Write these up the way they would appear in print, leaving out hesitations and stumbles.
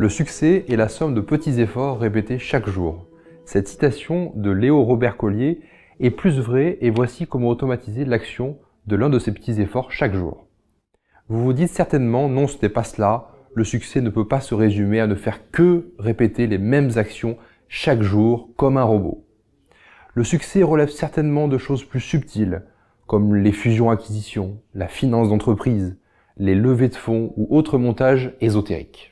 Le succès est la somme de petits efforts répétés chaque jour. Cette citation de Léo Robert Collier est plus vraie et voici comment automatiser l'action de l'un de ces petits efforts chaque jour. Vous vous dites certainement non, ce n'est pas cela, le succès ne peut pas se résumer à ne faire que répéter les mêmes actions chaque jour comme un robot. Le succès relève certainement de choses plus subtiles, comme les fusions-acquisitions, la finance d'entreprise, les levées de fonds ou autres montages ésotériques.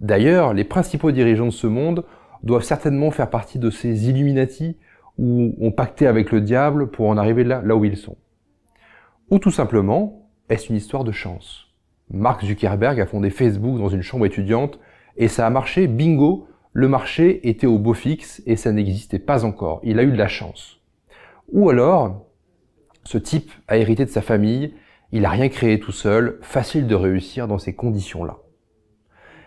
D'ailleurs, les principaux dirigeants de ce monde doivent certainement faire partie de ces Illuminati ou ont pacté avec le diable pour en arriver là où ils sont. Ou tout simplement, est-ce une histoire de chance? Mark Zuckerberg a fondé Facebook dans une chambre étudiante et ça a marché, bingo, le marché était au beau fixe et ça n'existait pas encore. Il a eu de la chance. Ou alors, ce type a hérité de sa famille, il n'a rien créé tout seul, facile de réussir dans ces conditions-là.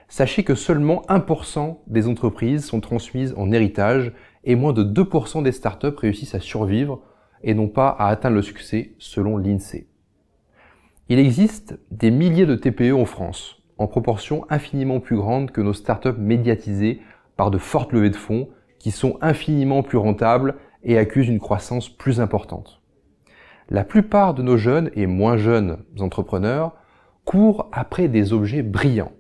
Sachez que seulement 1% des entreprises sont transmises en héritage et moins de 2% des startups réussissent à survivre et non pas à atteindre le succès selon l'INSEE. Il existe des milliers de TPE en France, en proportion infiniment plus grande que nos startups médiatisées par de fortes levées de fonds qui sont infiniment plus rentables et accusent une croissance plus importante. La plupart de nos jeunes et moins jeunes entrepreneurs courent après des objets brillants.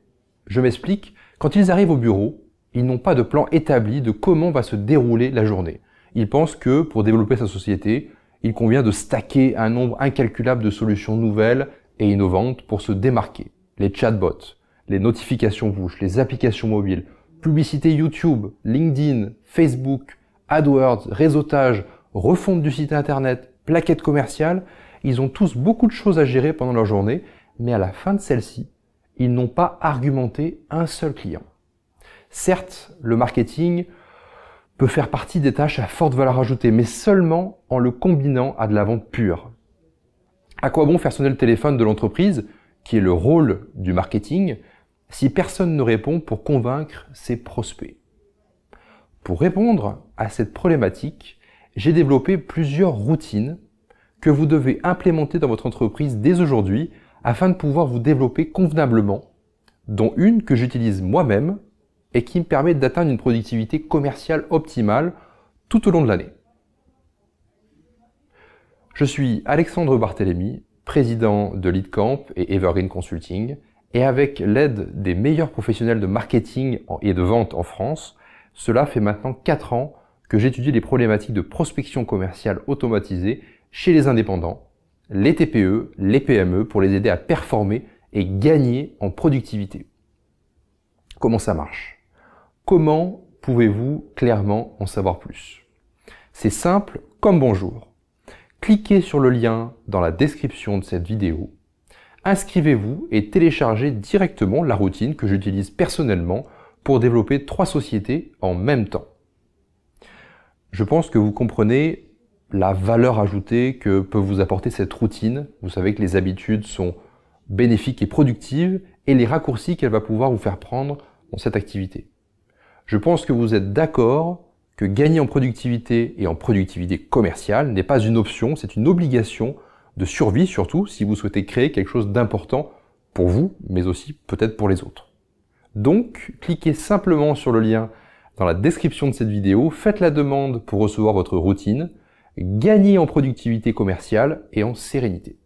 Je m'explique, quand ils arrivent au bureau, ils n'ont pas de plan établi de comment va se dérouler la journée. Ils pensent que pour développer sa société, il convient de stacker un nombre incalculable de solutions nouvelles et innovantes pour se démarquer. Les chatbots, les notifications push, les applications mobiles, publicité YouTube, LinkedIn, Facebook, AdWords, réseautage, refonte du site internet, plaquettes commerciales, ils ont tous beaucoup de choses à gérer pendant leur journée, mais à la fin de celle-ci, ils n'ont pas argumenté un seul client. Certes, le marketing peut faire partie des tâches à forte valeur ajoutée, mais seulement en le combinant à de la vente pure. À quoi bon faire sonner le téléphone de l'entreprise, qui est le rôle du marketing, si personne ne répond pour convaincre ses prospects? Pour répondre à cette problématique, j'ai développé plusieurs routines que vous devez implémenter dans votre entreprise dès aujourd'hui afin de pouvoir vous développer convenablement, dont une que j'utilise moi-même et qui me permet d'atteindre une productivité commerciale optimale tout au long de l'année. Je suis Alexandre Barthélémy, président de LeadCamp et Evergreen Consulting, et avec l'aide des meilleurs professionnels de marketing et de vente en France, cela fait maintenant 4 ans que j'étudie les problématiques de prospection commerciale automatisée chez les indépendants, les TPE, les PME pour les aider à performer et gagner en productivité. Comment ça marche? Comment pouvez-vous clairement en savoir plus? C'est simple comme bonjour. Cliquez sur le lien dans la description de cette vidéo, inscrivez-vous et téléchargez directement la routine que j'utilise personnellement pour développer 3 sociétés en même temps. Je pense que vous comprenez la valeur ajoutée que peut vous apporter cette routine. Vous savez que les habitudes sont bénéfiques et productives et les raccourcis qu'elle va pouvoir vous faire prendre dans cette activité. Je pense que vous êtes d'accord que gagner en productivité et en productivité commerciale n'est pas une option, c'est une obligation de survie, surtout si vous souhaitez créer quelque chose d'important pour vous, mais aussi peut-être pour les autres. Donc, cliquez simplement sur le lien dans la description de cette vidéo, faites la demande pour recevoir votre routine, gagnez en productivité commerciale et en sérénité.